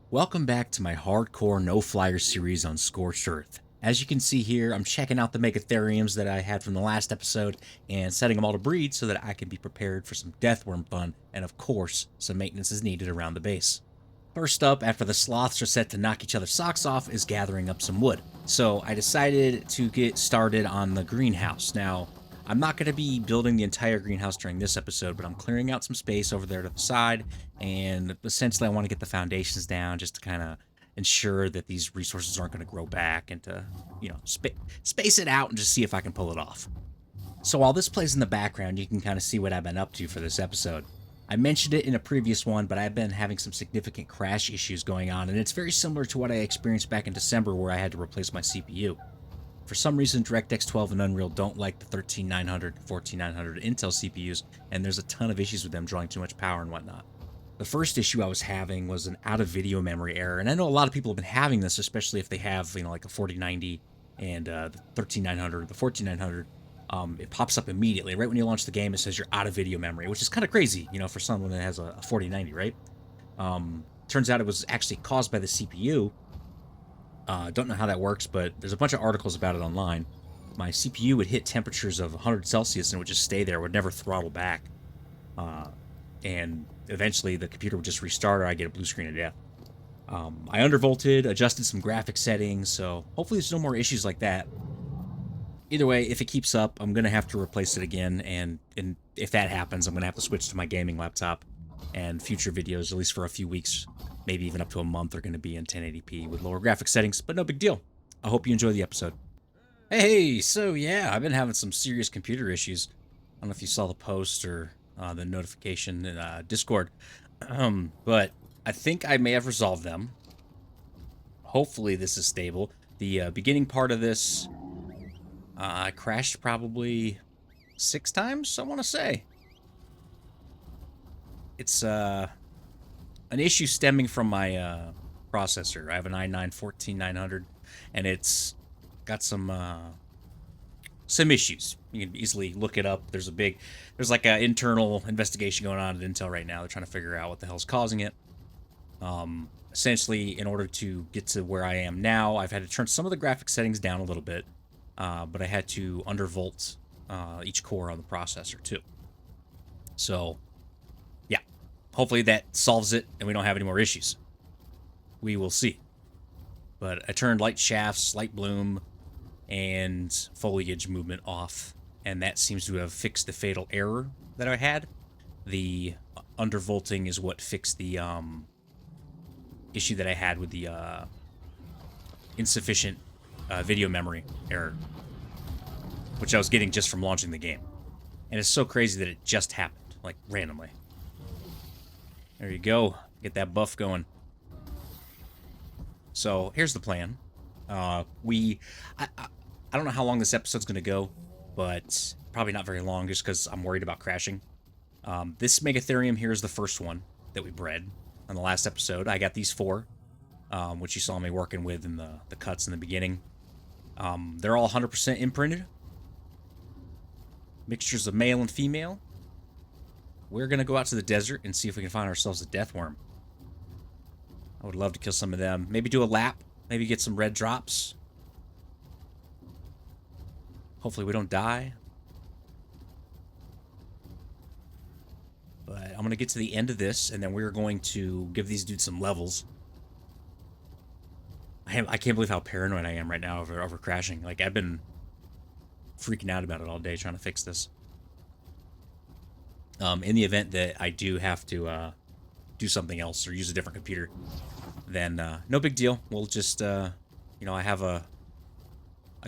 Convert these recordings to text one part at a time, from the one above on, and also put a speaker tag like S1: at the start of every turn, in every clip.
S1: Welcome back to my hardcore no-flyer series on Scorched Earth. As you can see here, I'm checking out the Megatheriums that I had from the last episode and setting them all to breed so that I can be prepared for some Deathworm fun, and of course, some maintenance is needed around the base. First up, after the sloths are set to knock each other's socks off, is gathering up some wood. So I decided to get started on the greenhouse. Now, I'm not going to be building the entire greenhouse during this episode, but I'm clearing out some space over there to the side, and essentially I want to get the foundations down just to kind of ensure that these resources aren't going to grow back and to, space it out and just see if I can pull it off. So while this plays in the background, you can kind of see what I've been up to for this episode. I mentioned it in a previous one, but I've been having some significant crash issues going on, and it's very similar to what I experienced back in December where I had to replace my CPU. For some reason, DirectX 12 and Unreal don't like the 13900 and 14900 Intel CPUs, and there's a ton of issues with them drawing too much power and whatnot. The first issue I was having was an out of video memory error, and I know a lot of people have been having this, especially if they have, like a 4090 and the 13900, the 14900. It pops up immediately. Right when you launch the game, it says you're out of video memory, which is kind of crazy, for someone that has a 4090, right? Turns out it was actually caused by the CPU. Don't know how that works, but there's a bunch of articles about it online. My CPU would hit temperatures of 100 Celsius and would just stay there, would never throttle back. And eventually the computer would just restart or I get a blue screen of death. I undervolted, adjusted some graphic settings, so hopefully there's no more issues like that. Either way, if it keeps up, I'm going to have to replace it again, and if that happens, I'm going to have to switch to my gaming laptop, and future videos, at least for a few weeks, maybe even up to a month, are going to be in 1080p with lower graphic settings, but no big deal. I hope you enjoy the episode. Hey, so yeah, I've been having some serious computer issues. I don't know if you saw the post or the notification in Discord, but I think I may have resolved them. Hopefully this is stable. The beginning part of this, I crashed probably 6 times, I want to say. It's an issue stemming from my processor. I have an i9-14900, and it's got some issues. You can easily look it up. There's like an internal investigation going on at Intel right now. They're trying to figure out what the hell's causing it. Essentially, in order to get to where I am now, I've had to turn some of the graphic settings down a little bit. But I had to undervolt each core on the processor too. So, yeah, hopefully that solves it and we don't have any more issues. We will see. But I turned light shafts, light bloom, and foliage movement off, and that seems to have fixed the fatal error that I had. The undervolting is what fixed the issue that I had with the insufficient video memory error, which I was getting just from launching the game. And it's so crazy that it just happened, like, randomly. There you go. Get that buff going. So, here's the plan. I don't know how long this episode's going to go, but probably not very long just because I'm worried about crashing. This Megatherium here is the first one that we bred on the last episode. I got these 4, which you saw me working with in the cuts in the beginning. They're all 100% imprinted. Mixtures of male and female. We're going to go out to the desert and see if we can find ourselves a Deathworm. I would love to kill some of them. Maybe do a lap. Maybe get some red drops. Hopefully we don't die. But I'm going to get to the end of this, and then we're going to give these dudes some levels. I can't believe how paranoid I am right now over crashing. Like, I've been freaking out about it all day trying to fix this. In the event that I do have to do something else or use a different computer, then no big deal. We'll just, I have a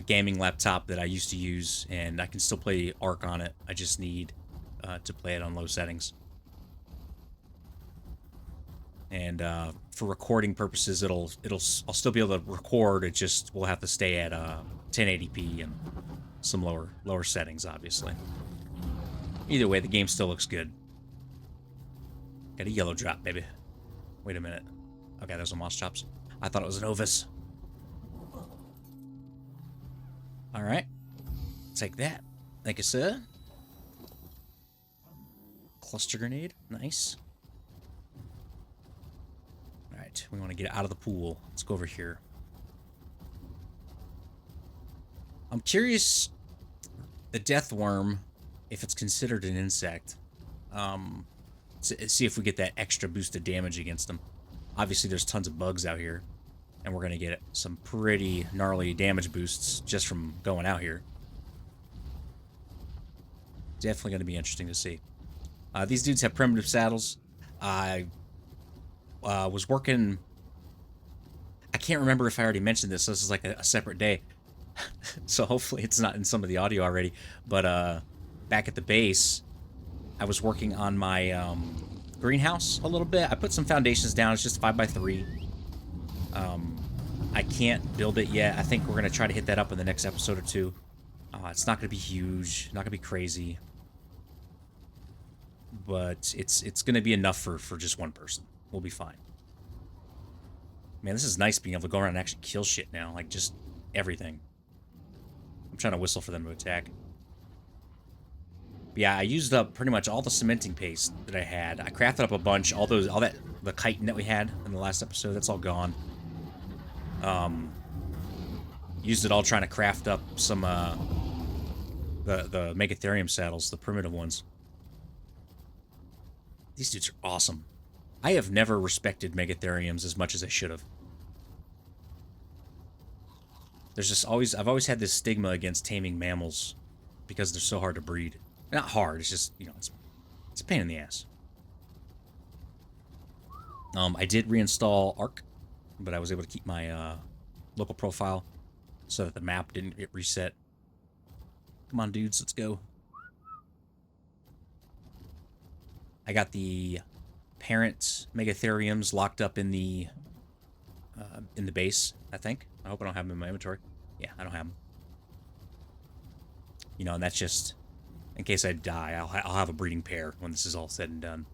S1: gaming laptop that I used to use, and I can still play ARK on it. I just need to play it on low settings. And for recording purposes, I'll still be able to record. It just will have to stay at 1080p and some lower settings, obviously. Either way, the game still looks good. Got a yellow drop, baby. Wait a minute. Okay, there's a moss chops. I thought it was an ovis. All right, take that. Thank you, sir. Cluster grenade, nice. Alright, we want to get out of the pool. Let's go over here. I'm curious, the Deathworm, if it's considered an insect. See if we get that extra boosted damage against them. Obviously, there's tons of bugs out here, and we're going to get some pretty gnarly damage boosts just from going out here. Definitely going to be interesting to see. These dudes have primitive saddles. I was working... I can't remember if I already mentioned this, so this is like a separate day. So hopefully it's not in some of the audio already. But back at the base, I was working on my greenhouse a little bit. I put some foundations down. It's just 5x3. I can't build it yet. I think we're going to try to hit that up in the next episode or two. It's not going to be huge. Not going to be crazy. But it's going to be enough for just one person. We'll be fine. Man, this is nice being able to go around and actually kill shit now. Like, just everything. I'm trying to whistle for them to attack. But yeah, I used up pretty much all the cementing paste that I had. I crafted up a bunch. The chitin that we had in the last episode, that's all gone. Used it all trying to craft up some, the Megatherium saddles, the primitive ones. These dudes are awesome. I have never respected Megatheriums as much as I should have. There's just I've always had this stigma against taming mammals because they're so hard to breed. Not hard, it's just, you know, it's a pain in the ass. I did reinstall ARK, but I was able to keep my local profile so that the map didn't get reset. Come on, dudes, let's go. I got the parent Megatheriums locked up in the base, I think. I hope I don't have them in my inventory. Yeah, I don't have them. You know, and that's just in case I die. I'll have a breeding pair when this is all said and done.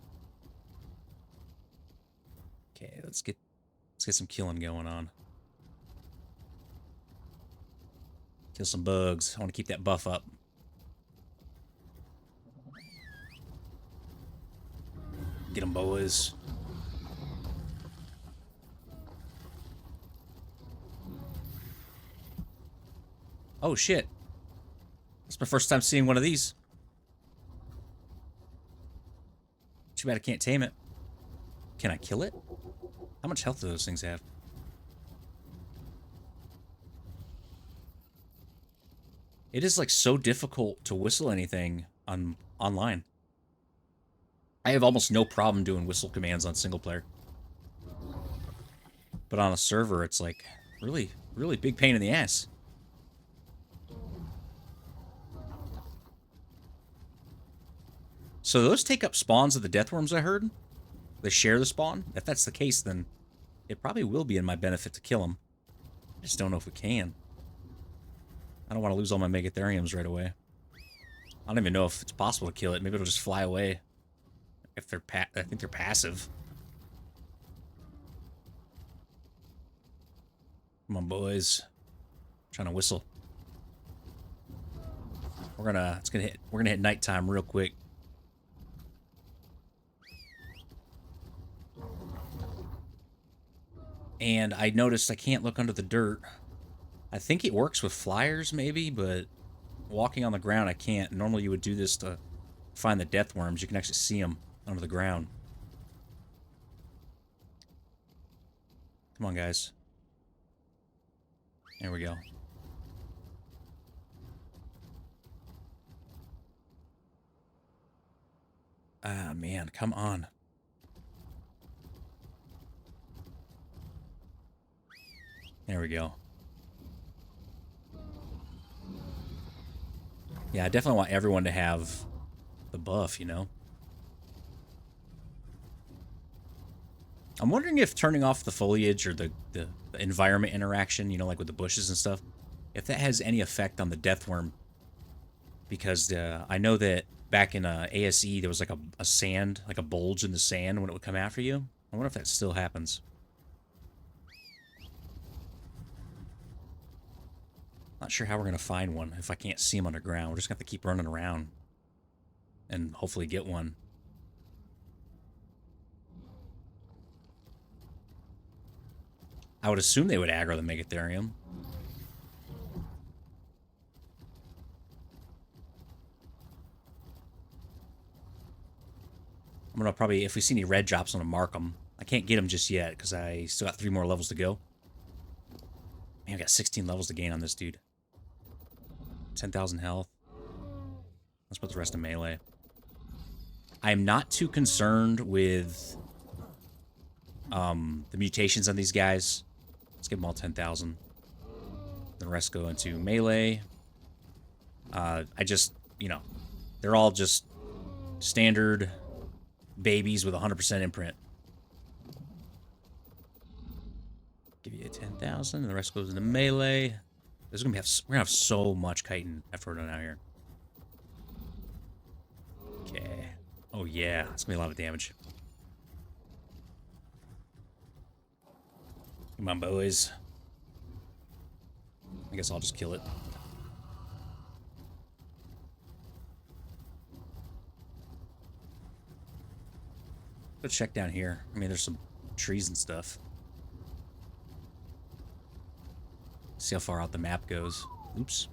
S1: Okay, let's get some killing going on. Kill some bugs. I want to keep that buff up. Get them, boys. Oh, shit. That's my first time seeing one of these. Too bad I can't tame it. Can I kill it? How much health do those things have? It is, like, so difficult to whistle anything online. I have almost no problem doing whistle commands on single player. But on a server, it's, like, really, really big pain in the ass. So those take up spawns of the Deathworms, I heard? They share the spawn? If that's the case, then it probably will be in my benefit to kill them. I just don't know if we can. I don't want to lose all my Megatheriums right away. I don't even know if it's possible to kill it. Maybe it'll just fly away. If they're I think they're passive. Come on, boys. I'm trying to whistle. We're gonna hit nighttime real quick. And I noticed I can't look under the dirt. I think it works with flyers, maybe, but walking on the ground, I can't. Normally you would do this to find the Deathworms. You can actually see them under the ground. Come on, guys. There we go. Ah, man, come on. There we go. Yeah, I definitely want everyone to have the buff, you know? I'm wondering if turning off the foliage or the environment interaction, you know, like with the bushes and stuff, if that has any effect on the Deathworm. Because I know that back in ASE, there was like a sand, like a bulge in the sand when it would come after you. I wonder if that still happens. Not sure how we're going to find one if I can't see them underground. We're just going to have to keep running around and hopefully get one. I would assume they would aggro the Megatherium. I'm gonna probably, if we see any red drops, I'm gonna mark them. I can't get them just yet because I still got 3 more levels to go. Man, I got 16 levels to gain on this dude. 10,000 health. Let's put the rest in melee. I am not too concerned with the mutations on these guys. Let's give them all 10,000. The rest go into melee. I just, you know, they're all just standard babies with 100% imprint. Give you 10,000, and the rest goes into melee. We're gonna have so much chitin after we're done out here. Okay. Oh yeah, it's gonna be a lot of damage. Come on, boys. I guess I'll just kill it. Let's check down here. I mean, there's some trees and stuff. See how far out the map goes. Oops.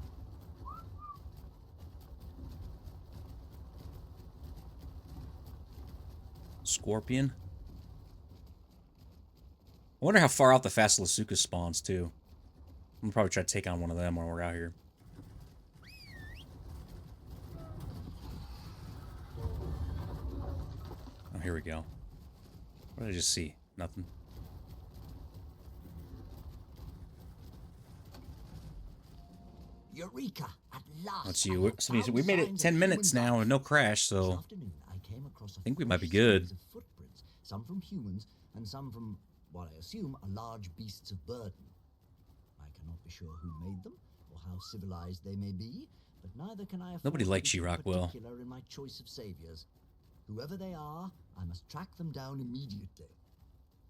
S1: Scorpion. I wonder how far out the Fasilasuchus spawns, too. I'm gonna probably try to take on one of them while we're out here. Oh, here we go. What did I just see? Nothing.
S2: Eureka! At last.
S1: Let's see. We made it 10 minutes now and no crash, so I think we might be good.
S2: Footprints, some from humans and some from what I assume are large beasts of burden. I cannot be sure who made them or how civilized they may be, but neither can I afford
S1: Nobody likes
S2: to be
S1: She-Rock well.
S2: particular in my choice of saviors. Whoever they are, I must track them down immediately.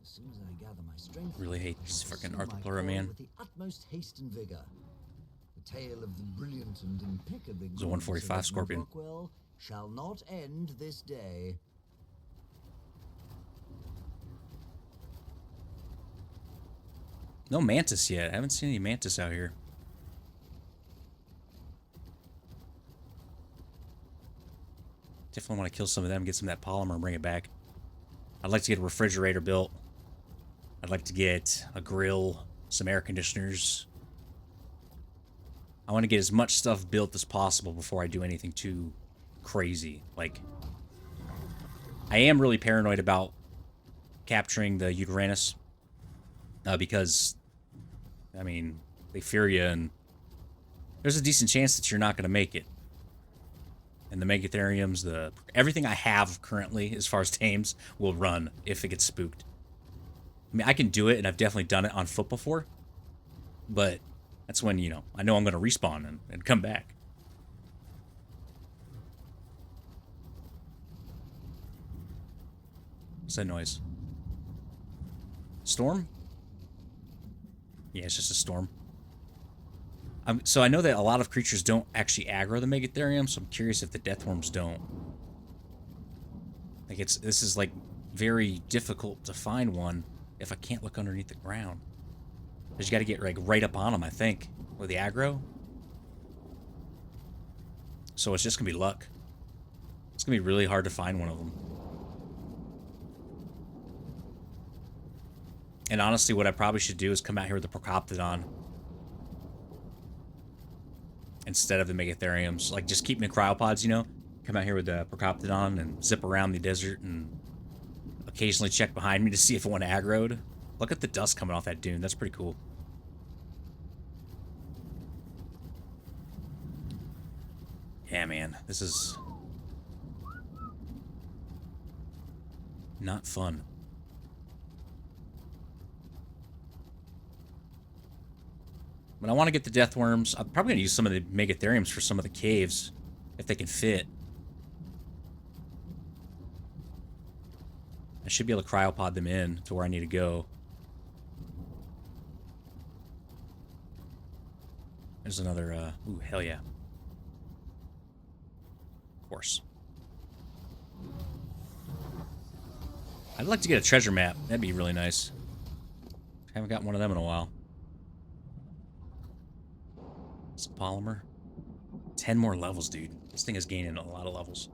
S2: As soon as I gather my strength,
S1: Really hate
S2: I
S1: this
S2: shall
S1: fucking
S2: pursue my
S1: Arthropleura,
S2: goal
S1: man.
S2: with the utmost haste and vigor. The tale of the brilliant and impeccably
S1: It's a 145 Scorpion.
S2: Rockwell shall not end this day.
S1: No mantis yet. I haven't seen any mantis out here. Definitely want to kill some of them, get some of that polymer and bring it back. I'd like to get a refrigerator built. I'd like to get a grill, some air conditioners. I want to get as much stuff built as possible before I do anything too crazy. Like, I am really paranoid about capturing the Uranus. Because, I mean, they fear you, and there's a decent chance that you're not going to make it. And the Megatheriums, everything I have currently, as far as tames, will run if it gets spooked. I mean, I can do it, and I've definitely done it on foot before. But that's when, you know, I know I'm going to respawn and come back. What's that noise? Storm? Yeah, it's just a storm. So I know that a lot of creatures don't actually aggro the Megatherium, so I'm curious if the Deathworms don't. Like, this is, like, very difficult to find one if I can't look underneath the ground. Because you got to get, like, right up on them, I think, with the aggro. So it's just going to be luck. It's going to be really hard to find one of them. And honestly, what I probably should do is come out here with the Procoptodon instead of the Megatheriums. Like, just keep them in cryopods, you know? Come out here with the Procoptodon and zip around the desert and occasionally check behind me to see if it went aggroed. Look at the dust coming off that dune. That's pretty cool. Yeah, man. This is not fun. But I want to get the Deathworms. I'm probably going to use some of the Megatheriums for some of the caves, if they can fit. I should be able to cryopod them in to where I need to go. There's another, ooh, hell yeah. Of course. I'd like to get a treasure map. That'd be really nice. Haven't got one of them in a while. Some polymer. 10 more levels, dude. This thing is gaining a lot of levels.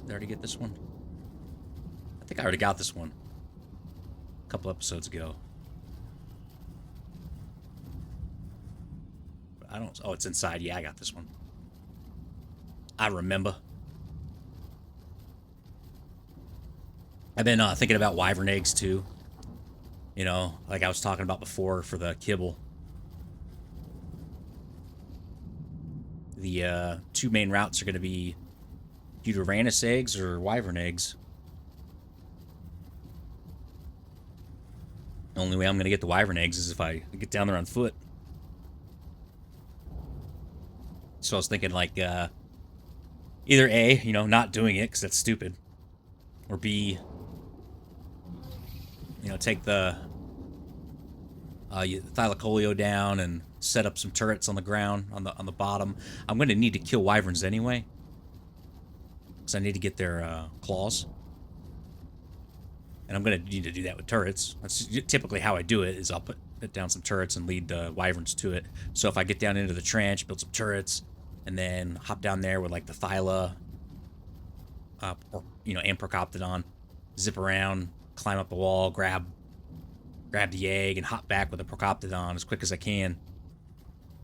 S1: Did I already get this one? I think I already got this one a couple episodes ago. But I don't... Oh, it's inside. Yeah, I got this one. I remember. I've been thinking about wyvern eggs, too. You know, like I was talking about before for the kibble. The two main routes are going to be Uranus eggs or wyvern eggs. The only way I'm going to get the wyvern eggs is if I get down there on foot. So I was thinking, like, either A, you know, not doing it because that's stupid, or B, you know, take the thylacoleo down and set up some turrets on the ground, on the bottom. I'm going to need to kill wyverns anyway, because I need to get their claws. And I'm going to need to do that with turrets. That's typically how I do it, is I'll put down some turrets and lead the wyverns to it. So if I get down into the trench, build some turrets, and then hop down there with, like, the thyla, or, you know, and Procoptodon, zip around, climb up the wall, grab the egg, and hop back with the Procoptodon as quick as I can,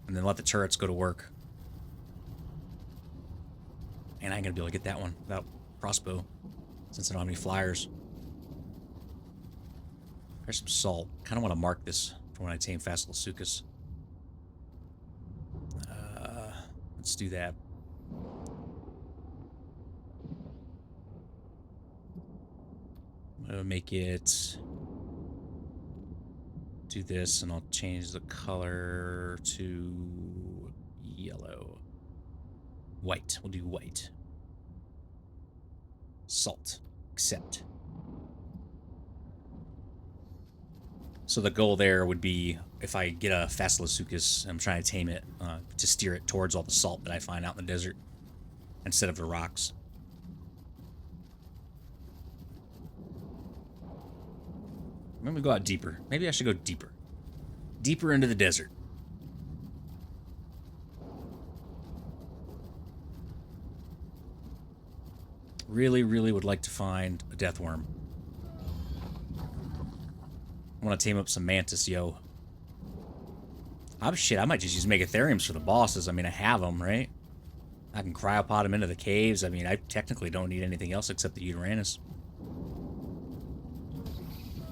S1: and then let the turrets go to work. And I ain't going to be able to get that one without crossbow, since I don't have any flyers. There's some salt. Kind of want to mark this for when I tame Facilosuchus. Let's do that. I'm going to make it... do this, and I'll change the color to yellow. White. We'll do white. Salt. Accept. So the goal there would be, if I get a Facilosuchus, I'm trying to tame it, to steer it towards all the salt that I find out in the desert, instead of the rocks. Maybe go out deeper. Maybe I should go deeper. Deeper into the desert. Really, really would like to find a Deathworm. I want to tame up some Mantis, yo. Shit, I might just use Megatheriums for the bosses. I mean, I have them, right? I can cryopod them into the caves. I mean, I technically don't need anything else except the Uranus.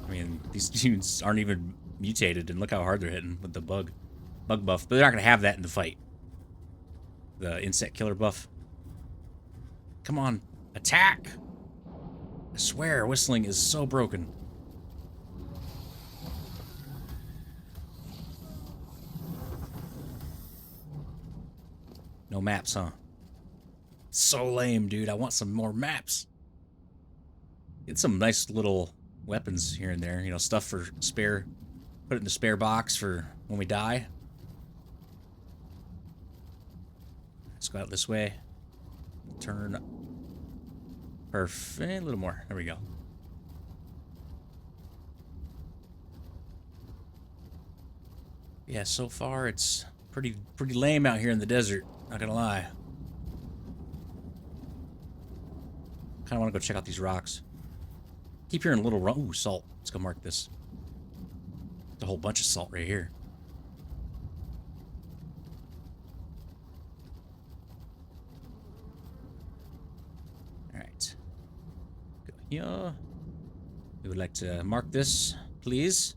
S1: I mean, these dudes aren't even mutated, and look how hard they're hitting with the bug buff. But they're not going to have that in the fight. The insect killer buff. Come on, attack! I swear, whistling is so broken. No maps, huh? So lame, dude. I want some more maps. Get some nice little weapons here and there. You know, stuff for spare. Put it in the spare box for when we die. Let's go out this way. Turn. Perfect. A little more. There we go. Yeah, so far it's pretty lame out here in the desert. Not gonna lie. Kind of want to go check out these rocks. Keep hearing a little run. Ooh, salt. Let's go mark this. There's a whole bunch of salt right here. Alright. Go here. We would like to mark this, please.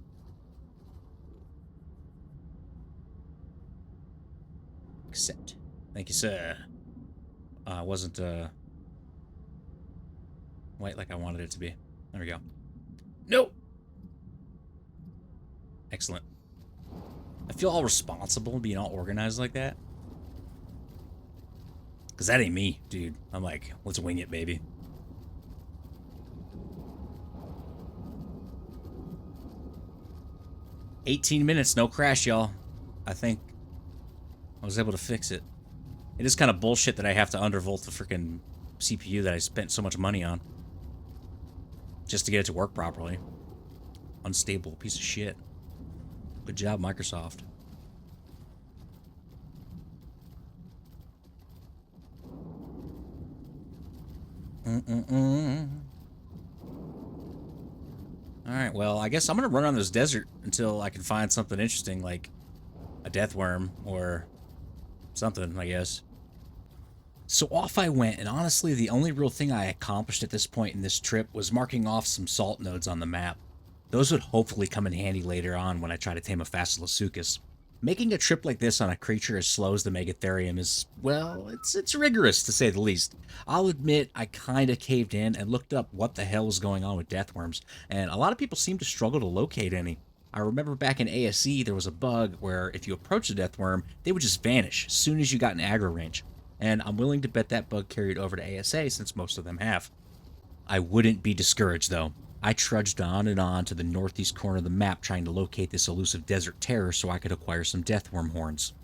S1: Accept. Thank you, sir. Wasn't white like I wanted it to be. There we go. Nope. Excellent. I feel all responsible being all organized like that. Because that ain't me, dude. I'm like, let's wing it, baby. $18 minutes, no crash, y'all. I think I was able to fix it. It is kind of bullshit that I have to undervolt the freaking CPU that I spent so much money on just to get it to work properly. Unstable piece of shit. Good job, Microsoft. Alright, well, I guess I'm gonna run on this desert until I can find something interesting, like a deathworm or something, I guess. So off I went, and honestly, the only real thing I accomplished at this point in this trip was marking off some salt nodes on the map. Those would hopefully come in handy later on when I try to tame a Facilosuchus. Making a trip like this on a creature as slow as the Megatherium is, well, it's rigorous to say the least. I'll admit I kinda caved in and looked up what the hell was going on with Deathworms, and a lot of people seem to struggle to locate any. I remember back in ASE there was a bug where if you approached a Deathworm, they would just vanish as soon as you got in aggro range. And I'm willing to bet that bug carried over to ASA since most of them have. I wouldn't be discouraged though. I trudged on and on to the northeast corner of the map trying to locate this elusive desert terror so I could acquire some deathworm horns.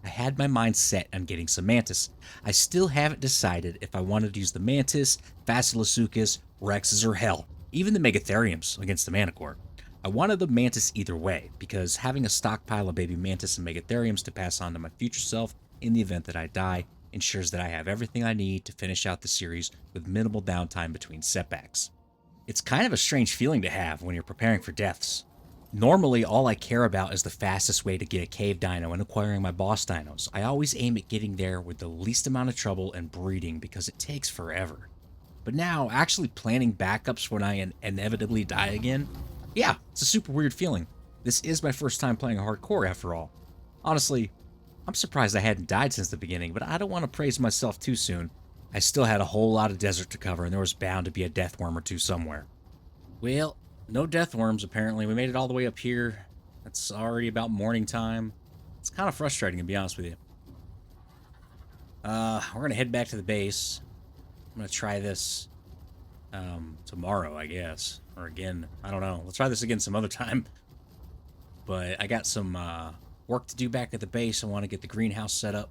S1: I had my mind set on getting some mantis. I still haven't decided if I wanted to use the mantis, Facilosuchus, Rexes, or hell, even the Megatheriums against the Manicore. I wanted the mantis either way, because having a stockpile of baby mantis and Megatheriums to pass on to my future self in the event that I die ensures that I have everything I need to finish out the series with minimal downtime between setbacks. It's kind of a strange feeling to have when you're preparing for deaths. Normally, all I care about is the fastest way to get a cave dino and acquiring my boss dinos. I always aim at getting there with the least amount of trouble and breeding because it takes forever. But now, actually planning backups when I inevitably die again, yeah, it's a super weird feeling. This is my first time playing hardcore after all. Honestly, I'm surprised I hadn't died since the beginning, but I don't want to praise myself too soon. I still had a whole lot of desert to cover, and there was bound to be a deathworm or two somewhere. Well, no deathworms, apparently. We made it all the way up here. It's already about morning time. It's kind of frustrating, to be honest with you. We're going to head back to the base. I'm going to try this tomorrow, I guess. Or again, I don't know. Let's try this again some other time. But I got some work to do back at the base. I want to get the greenhouse set up.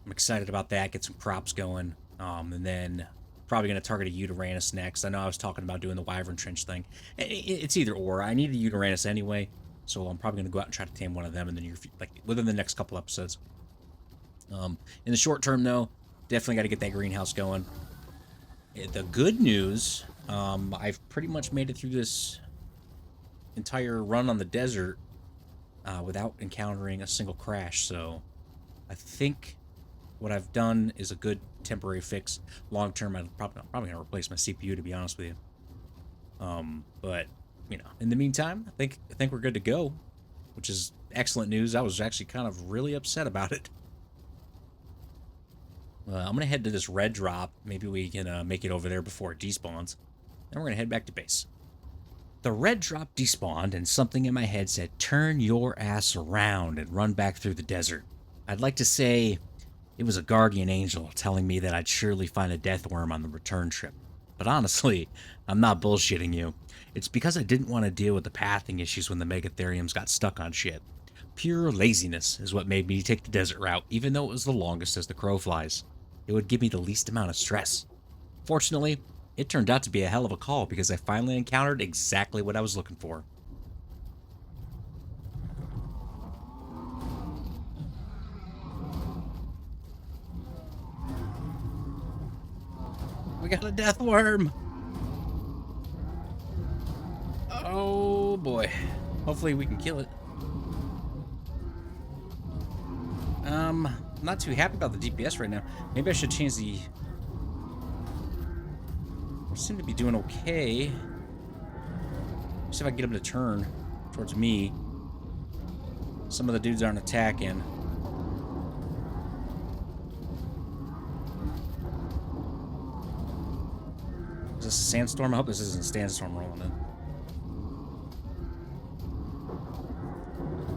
S1: I'm excited about that, get some crops going, and then probably going to target a Uteranus next. I know I was talking about doing the Wyvern Trench thing. It's either or. I need a Uteranus anyway, so I'm probably going to go out and try to tame one of them in the near future, like within the next couple episodes. In the short term, though, definitely got to get that greenhouse going. The good news, I've pretty much made it through this entire run on the desert without encountering a single crash, so I think what I've done is a good temporary fix. Long term, I'm probably going to replace my CPU, to be honest with you. But you know, in the meantime, I think we're good to go, which is excellent news. I was actually kind of really upset about it. I'm gonna head to this red drop. Maybe we can make it over there before it despawns. Then we're gonna head back to base. The red drop despawned, and something in my head said, "Turn your ass around and run back through the desert." I'd like to say it was a guardian angel telling me that I'd surely find a deathworm on the return trip. But honestly, I'm not bullshitting you. It's because I didn't want to deal with the pathing issues when the Megatheriums got stuck on shit. Pure laziness is what made me take the desert route, even though it was the longest as the crow flies. It would give me the least amount of stress. Fortunately, it turned out to be a hell of a call because I finally encountered exactly what I was looking for. We got a death worm! Oh boy. Hopefully we can kill it. I'm not too happy about the DPS right now. Maybe I should change the... We seem to be doing okay. See if I can get him to turn towards me. Some of the dudes aren't attacking. Is this a sandstorm? I hope this isn't a sandstorm rolling in.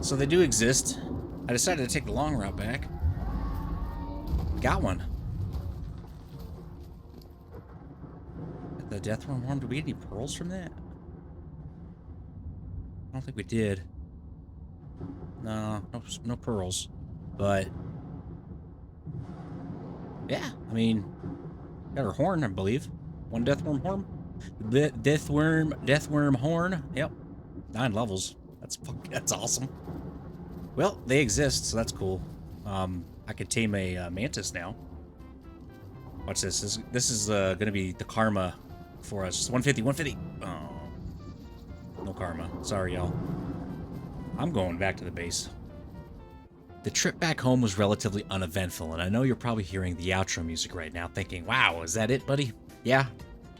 S1: So they do exist. I decided to take the long route back. Got one. The Deathworm horn. Did we get any pearls from that? I don't think we did. No pearls. But yeah, I mean, Got her horn, I believe. One deathworm horn. Deathworm horn. Yep. 9 levels. That's awesome. Well, they exist, so that's cool. I could tame a mantis now. Watch this. This is gonna be the karma for us. 150, 150. Oh, no karma. Sorry, y'all. I'm going back to the base. The trip back home was relatively uneventful, and I know you're probably hearing the outro music right now thinking, wow, is that it, buddy? Yeah,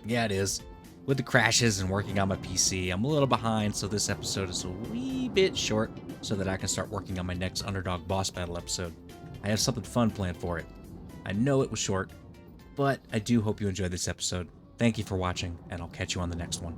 S1: it is. With the crashes and working on my PC, I'm a little behind, so this episode is a wee bit short so that I can start working on my next Underdog boss battle episode. I have something fun planned for it. I know it was short, but I do hope you enjoyed this episode. Thank you for watching, and I'll catch you on the next one.